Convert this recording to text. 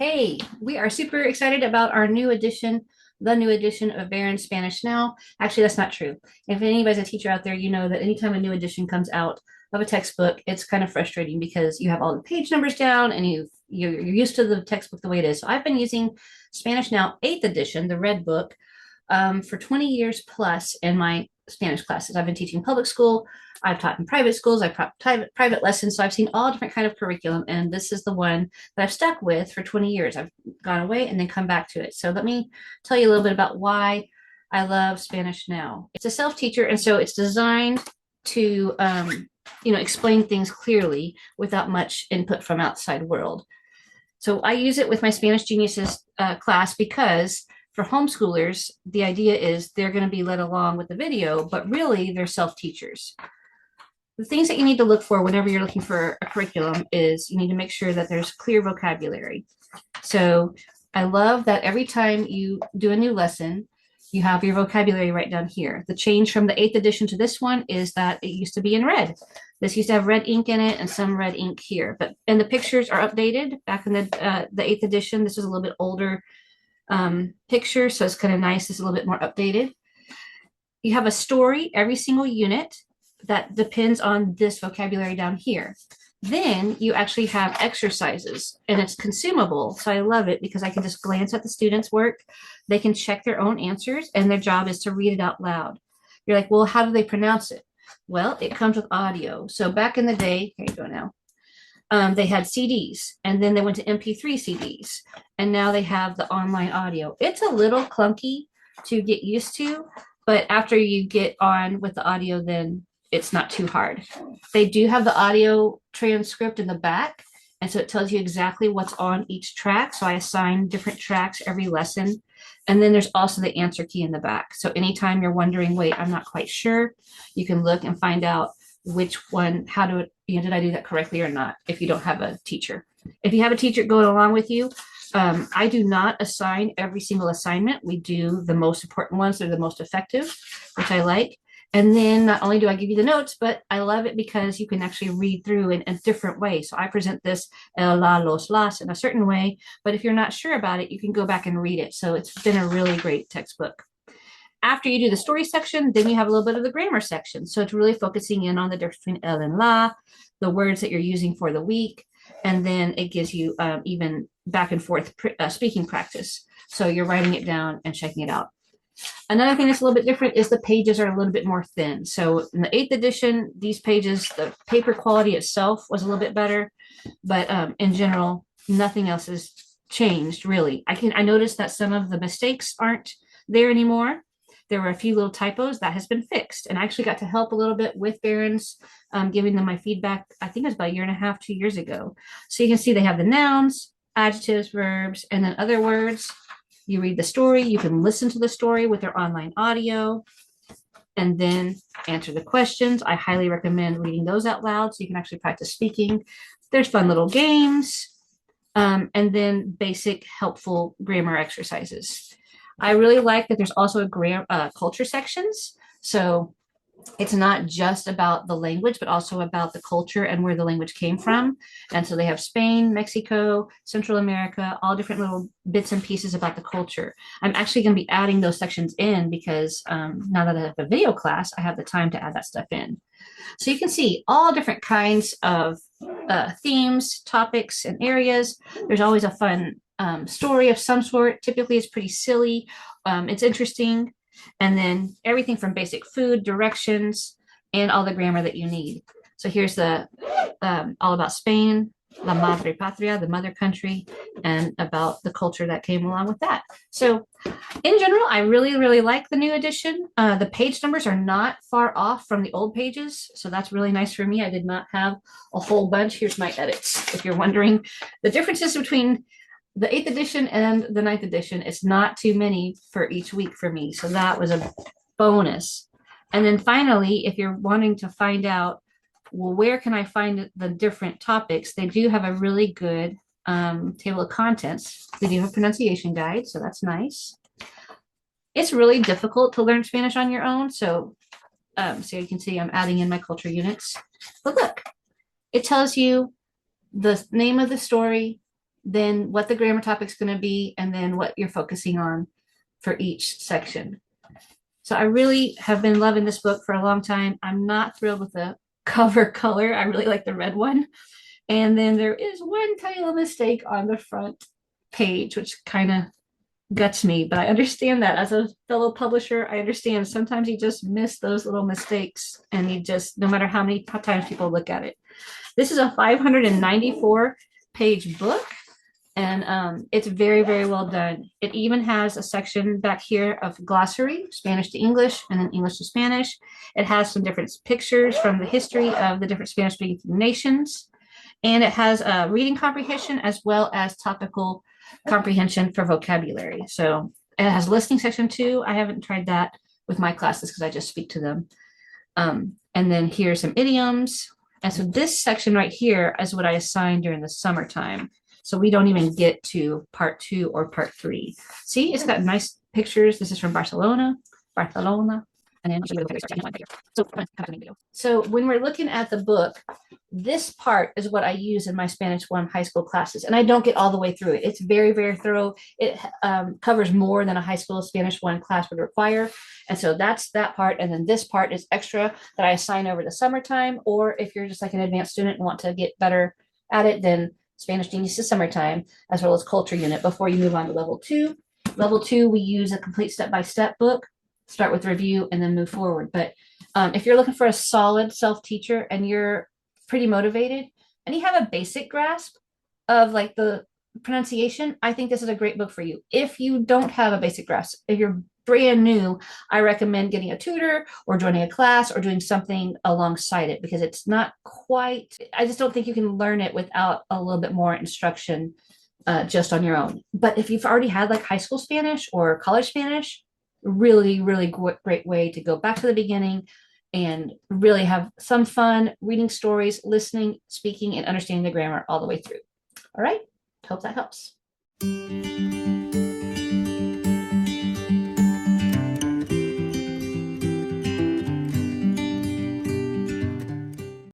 Hey, we are super excited about our new edition, the new edition of Barron Spanish Now. Actually, that's not true. If anybody's a teacher out there, you know that anytime a new edition comes out of a textbook, it's kind of frustrating because you have all the page numbers down and you're used to the textbook the way it is. So I've been using Spanish Now 8th edition, the red book, for 20 years plus in my Spanish classes. I've been teaching public school. I've taught in private schools. I've taught private lessons. So I've seen all different kind of curriculum. And this is the one that I've stuck with for 20 years. I've gone away and then come back to it. So let me tell you a little bit about why I love Spanish Now. It's a self-teacher. And so it's designed to, explain things clearly without much input from outside world. So I use it with my Spanish Geniuses class because for homeschoolers, the idea is they're going to be led along with the video, but really they're self-teachers. The things that you need to look for whenever you're looking for a curriculum is you need to make sure that there's clear vocabulary. So I love that every time you do a new lesson, you have your vocabulary right down here. The change from the 8th edition to this one is that it used to be in red. This used to have red ink in it and some red ink here, and the pictures are updated. Back in the 8th edition, this was a little bit older picture, so it's kind of nice. It's a little bit more updated. You have a story every single unit that depends on this vocabulary down here. Then you actually have exercises and it's consumable. So I love it because I can just glance at the students' work. They can check their own answers and their job is to read it out loud. You're like, well, how do they pronounce it? Well, it comes with audio. So back in the day, here you go now. They had CDs and then they went to MP3 CDs and now they have the online audio. It's a little clunky to get used to, but after you get on with the audio, then it's not too hard. They do have the audio transcript in the back. And so it tells you exactly what's on each track. So I assign different tracks every lesson. And then there's also the answer key in the back. So anytime you're wondering, wait, I'm not quite sure, you can look and find out which one, did I do that correctly or not, if you don't have a teacher. If you have a teacher going along with you, I do not assign every single assignment. We do the most important ones that are the most effective, which I like. And then not only do I give you the notes, but I love it because you can actually read through in a different way. So I present this el, la, los, las in a certain way, but if you're not sure about it, you can go back and read it. So it's been a really great textbook. After you do the story section, then you have a little bit of the grammar section. So it's really focusing in on the difference between el and la, the words that you're using for the week, and then it gives you even back and forth speaking practice. So you're writing it down and checking it out. Another thing that's a little bit different is the pages are a little bit more thin. So in the 8th edition, these pages, the paper quality itself was a little bit better, but in general, nothing else has changed really. I noticed that some of the mistakes aren't there anymore. There were a few little typos that has been fixed, and I actually got to help a little bit with Barron's, giving them my feedback. I think it was about a year and a half, 2 years ago. So you can see they have the nouns, adjectives, verbs, and then other words. You read the story, you can listen to the story with their online audio, and then answer the questions. I highly recommend reading those out loud so you can actually practice speaking. There's fun little games, and then basic helpful grammar exercises. I really like that there's also culture sections. So it's not just about the language, but also about the culture and where the language came from. And so they have Spain, Mexico, Central America, all different little bits and pieces about the culture. I'm actually going to be adding those sections in because now that I have a video class, I have the time to add that stuff in. So you can see all different kinds of themes, topics, and areas. There's always a fun story of some sort. Typically, it's pretty silly. It's interesting. And then everything from basic food, directions, and all the grammar that you need. So here's the all about Spain, la madre patria, the mother country, and about the culture that came along with that. So in general, I really, really like the new edition. The page numbers are not far off from the old pages. So that's really nice for me. I did not have a whole bunch. Here's my edits. If you're wondering the differences between the 8th edition and the 9th edition, it's not too many for each week for me. So that was a bonus. And then finally, if you're wanting to find out, well, where can I find the different topics? They do have a really good table of contents. They do have a pronunciation guide, so that's nice. It's really difficult to learn Spanish on your own. So you can see I'm adding in my culture units. But look, it tells you the name of the story, then what the grammar topic's going to be, and then what you're focusing on for each section. So I really have been loving this book for a long time. I'm not thrilled with the cover color. I really like the red one. And then there is one tiny little mistake on the front page, which kind of guts me, but I understand that as a fellow publisher. I understand sometimes you just miss those little mistakes, and you just, no matter how many times people look at it. This is a 594 page book, and it's very, very well done. It even has a section back here of glossary, Spanish to English, and then English to Spanish. It has some different pictures from the history of the different Spanish speaking nations. And it has reading comprehension as well as topical comprehension for vocabulary. So it has listening section too. I haven't tried that with my classes because I just speak to them. And then here's some idioms. And so this section right here is what I assigned during the summertime. So we don't even get to part 2 or part 3. See, it's got nice pictures. This is from Barcelona. And then so when we're looking at the book, this part is what I use in my Spanish 1 high school classes, and I don't get all the way through it. It's very, very thorough. It covers more than a high school Spanish 1 class would require, and so that's that part. And then this part is extra that I assign over the summertime, or if you're just like an advanced student and want to get better at it, then Spanish Genius is summertime, as well as Culture Unit before you move on to level 2. Level 2, we use a complete step-by-step book. Start with review and then move forward. But if you're looking for a solid self-teacher and you're pretty motivated and you have a basic grasp of like the pronunciation, I think this is a great book for you. If you don't have a basic grasp, if you're brand new, I recommend getting a tutor or joining a class or doing something alongside it, because it's not quite, I just don't think you can learn it without a little bit more instruction just on your own. But if you've already had like high school Spanish or college Spanish, really, really great way to go back to the beginning and really have some fun reading stories, listening, speaking, and understanding the grammar all the way through. All right, hope that helps.